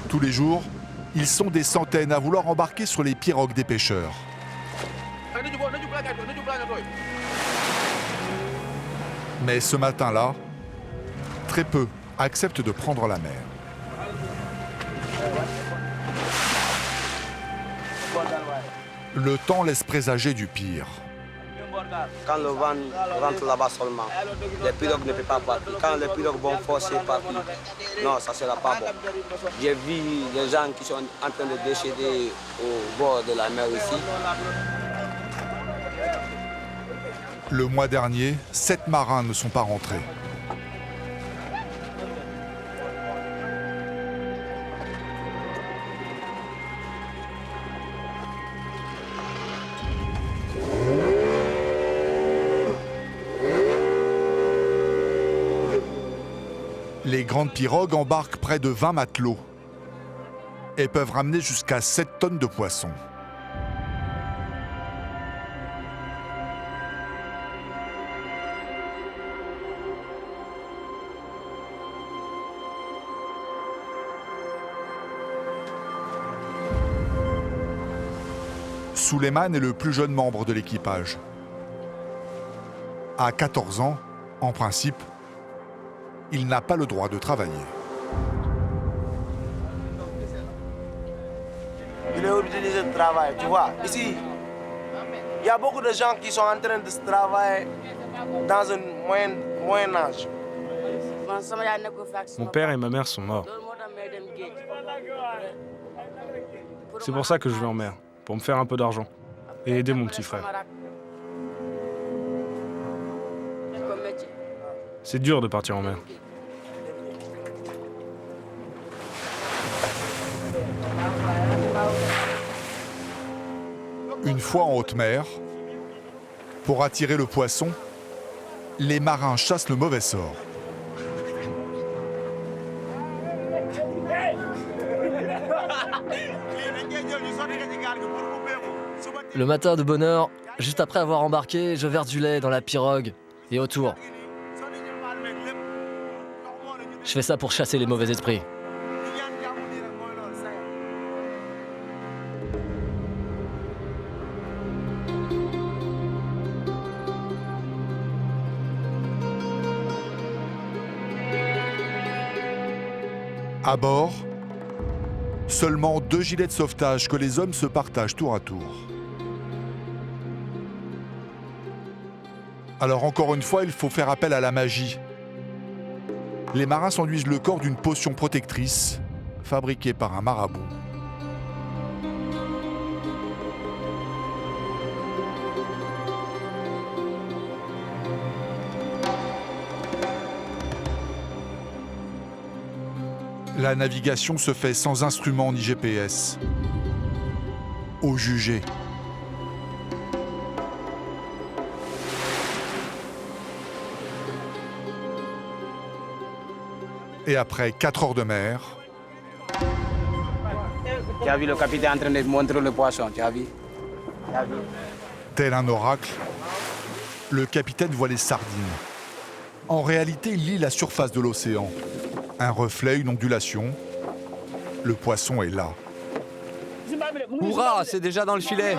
Tous les jours, ils sont des centaines à vouloir embarquer sur les pirogues des pêcheurs. Mais ce matin-là, très peu acceptent de prendre la mer. Le temps laisse présager du pire. Quand le vent rentre là-bas seulement, les pirogues ne peuvent pas partir. Quand les pirogues vont forcer partir, non, ça ne sera pas bon. J'ai vu des gens qui sont en train de décéder au bord de la mer ici. Le mois dernier, 7 marins ne sont pas rentrés. Les grandes pirogues embarquent près de 20 matelots et peuvent ramener jusqu'à 7 tonnes de poissons. Souleymane est le plus jeune membre de l'équipage. À 14 ans, en principe, il n'a pas le droit de travailler. Il est obligé de travailler, tu vois. Ici, il y a beaucoup de gens qui sont en train de travailler dans un moyen âge. Mon père et ma mère sont morts. C'est pour ça que je vais en mer, pour me faire un peu d'argent et aider mon petit frère. C'est dur de partir en mer. Une fois en haute mer, pour attirer le poisson, les marins chassent le mauvais sort. Le matin de bonne heure, juste après avoir embarqué, je verse du lait dans la pirogue et autour. Je fais ça pour chasser les mauvais esprits. À bord, seulement 2 gilets de sauvetage que les hommes se partagent tour à tour. Alors encore une fois, il faut faire appel à la magie. Les marins s'enduisent le corps d'une potion protectrice fabriquée par un marabout. La navigation se fait sans instrument ni GPS. Au jugé. Et après 4 heures de mer, Tu as vu le capitaine en train de montrer le poisson, tu as vu? tel un oracle, le capitaine voit les sardines. En réalité, il lit la surface de l'océan. Un reflet, une ondulation. Le poisson est là. Hurrah, c'est déjà dans le filet.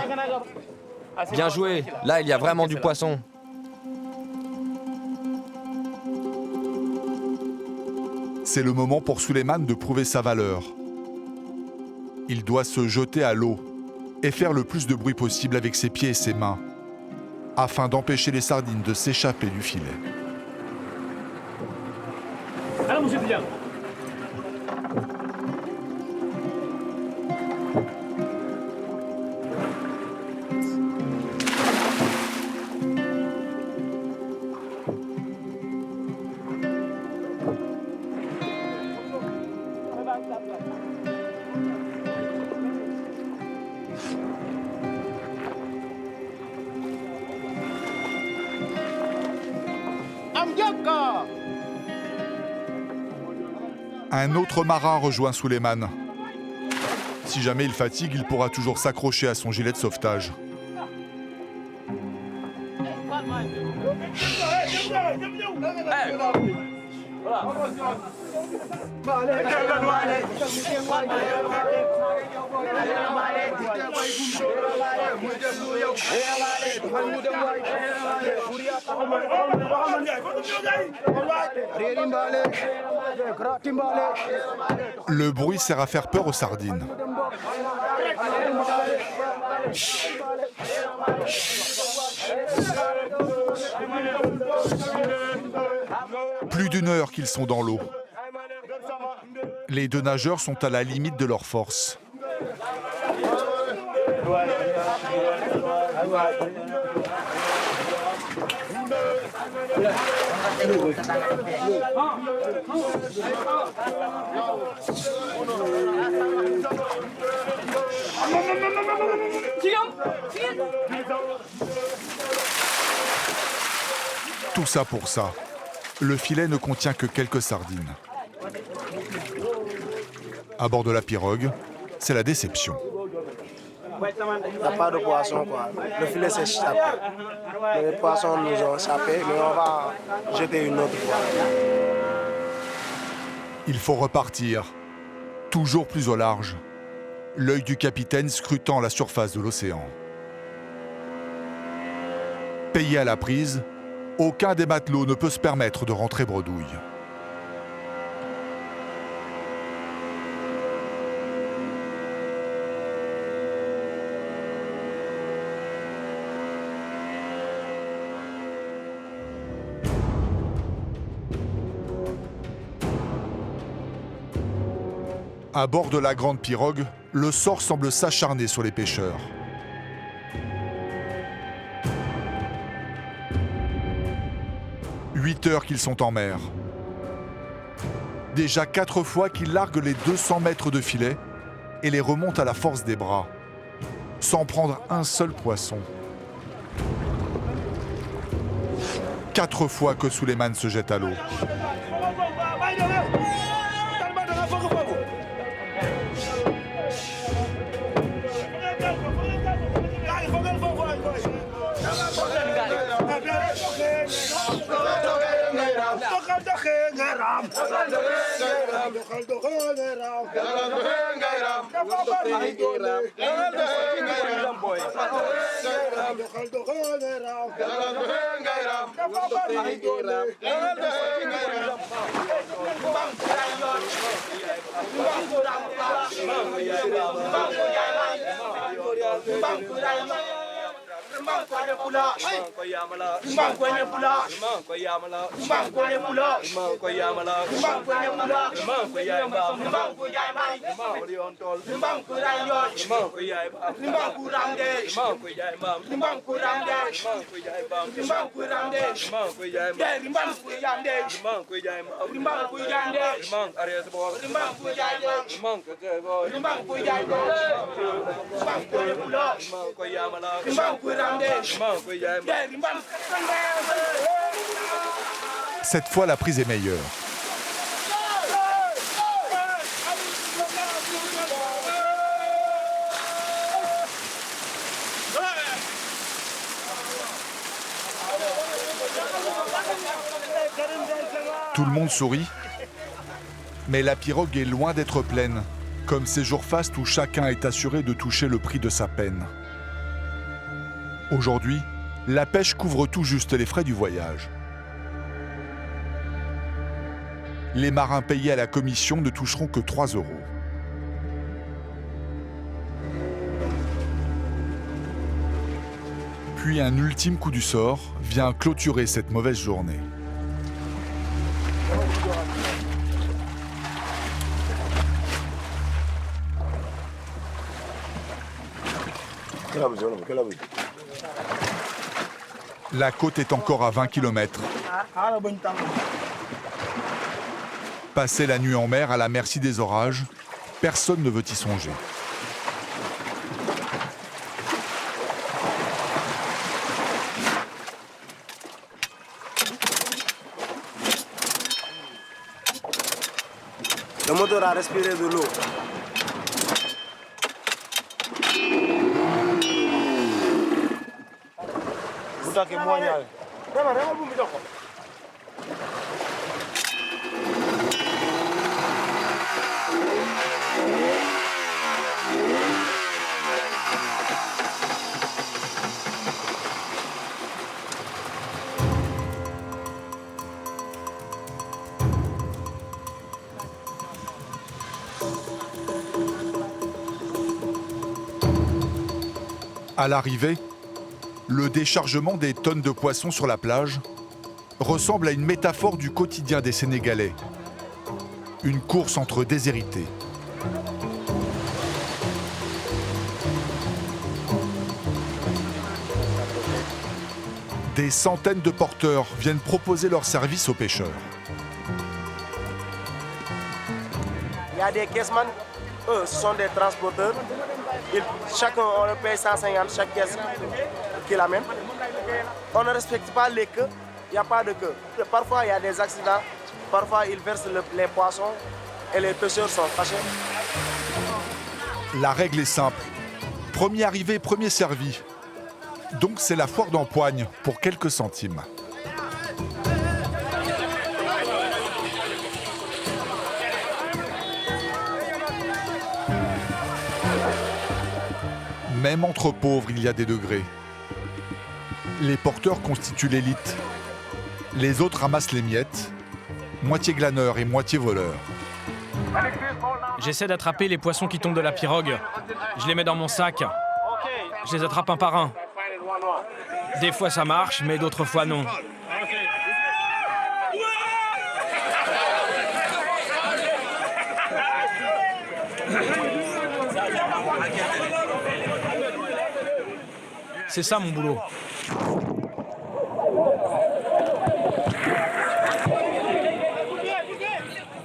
Bien joué, là il y a vraiment du poisson. C'est le moment pour Souleymane de prouver sa valeur. Il doit se jeter à l'eau et faire le plus de bruit possible avec ses pieds et ses mains, afin d'empêcher les sardines de s'échapper du filet. Un autre marin rejoint Souleymane. Si jamais il fatigue, il pourra toujours s'accrocher à son gilet de sauvetage. Le bruit sert à faire peur aux sardines. Plus d'une heure qu'ils sont dans l'eau. Les deux nageurs sont à la limite de leur force. Tout ça pour ça. Le filet ne contient que quelques sardines. À bord de la pirogue, c'est la déception. Il n'y a pas de poisson, quoi. Le filet s'est échappé. Les poissons nous ont échappé, mais on va jeter une autre fois. Il faut repartir, toujours plus au large, l'œil du capitaine scrutant la surface de l'océan. Payé à la prise, aucun des matelots ne peut se permettre de rentrer bredouille. À bord de la grande pirogue, le sort semble s'acharner sur les pêcheurs. « 8 heures qu'ils sont en mer. Déjà 4 fois qu'ils larguent les 200 mètres de filet et les remontent à la force des bras, sans prendre un seul poisson. 4 fois que Suleiman se jette à l'eau. Cette fois, la prise est meilleure. Tout le monde sourit, mais la pirogue est loin d'être pleine, comme ces jours fastes où chacun est assuré de toucher le prix de sa peine. Aujourd'hui, la pêche couvre tout juste les frais du voyage. Les marins payés à la commission ne toucheront que 3 €. Puis un ultime coup du sort vient clôturer cette mauvaise journée. La côte est encore à 20 km. Passer la nuit en mer à la merci des orages, personne ne veut y songer. Le moteur a respiré de l'eau. À l'arrivée, le déchargement des tonnes de poissons sur la plage ressemble à une métaphore du quotidien des Sénégalais. Une course entre déshérités. Des centaines de porteurs viennent proposer leurs services aux pêcheurs. Il y a des caissemans, eux, ce sont des transporteurs. Chacun, on leur paye 150 chaque caisse qu'il amène. On ne respecte pas les queues, il n'y a pas de queue. Parfois, il y a des accidents, parfois, ils versent les poissons et les pêcheurs sont fâchés. La règle est simple. Premier arrivé, premier servi. Donc c'est la foire d'empoigne pour quelques centimes. Même entre pauvres, il y a des degrés. Les porteurs constituent l'élite. Les autres ramassent les miettes, moitié glaneurs et moitié voleurs. J'essaie d'attraper les poissons qui tombent de la pirogue. Je les mets dans mon sac. Je les attrape un par un. Des fois ça marche, mais d'autres fois non. C'est ça mon boulot.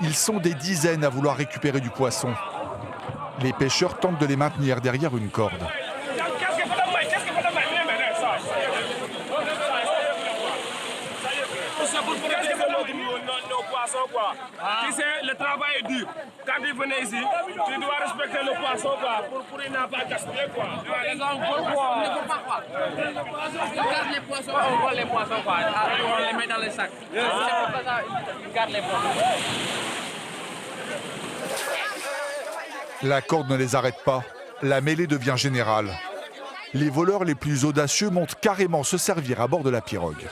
Ils sont des dizaines à vouloir récupérer du poisson. Les pêcheurs tentent de les maintenir derrière une corde. Tu sais, le travail est dur. Quand tu venais ici, tu dois respecter le poisson pour ne pas gaspiller. Les gens volent quoi. Ils gardent les poissons, on vole les poissons. On les met dans les sacs. C'est pour ça qu'ils gardent les poissons. La corde ne les arrête pas. La mêlée devient générale. Les voleurs les plus audacieux montent carrément se servir à bord de la pirogue.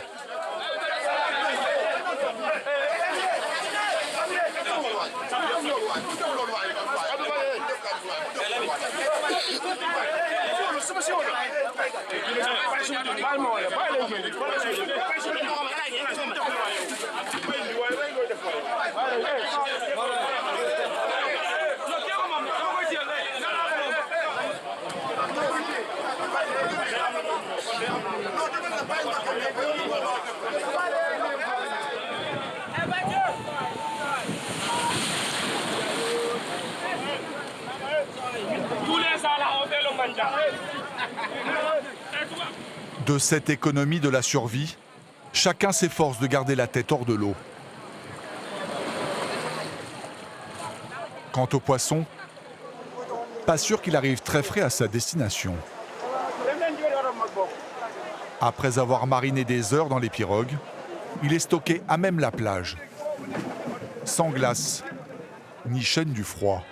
De cette économie de la survie, chacun s'efforce de garder la tête hors de l'eau. Quant au poisson, pas sûr qu'il arrive très frais à sa destination. Après avoir mariné des heures dans les pirogues, il est stocké à même la plage, sans glace, ni chaîne du froid.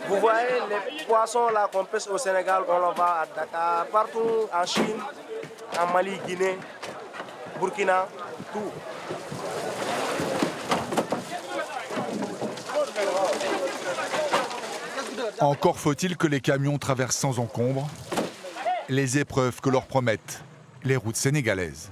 Vous voyez les poissons là qu'on pêche au Sénégal, on les vend à Dakar, partout en Chine, en Mali, Guinée, Burkina, tout. Encore faut-il que les camions traversent sans encombre les épreuves que leur promettent les routes sénégalaises.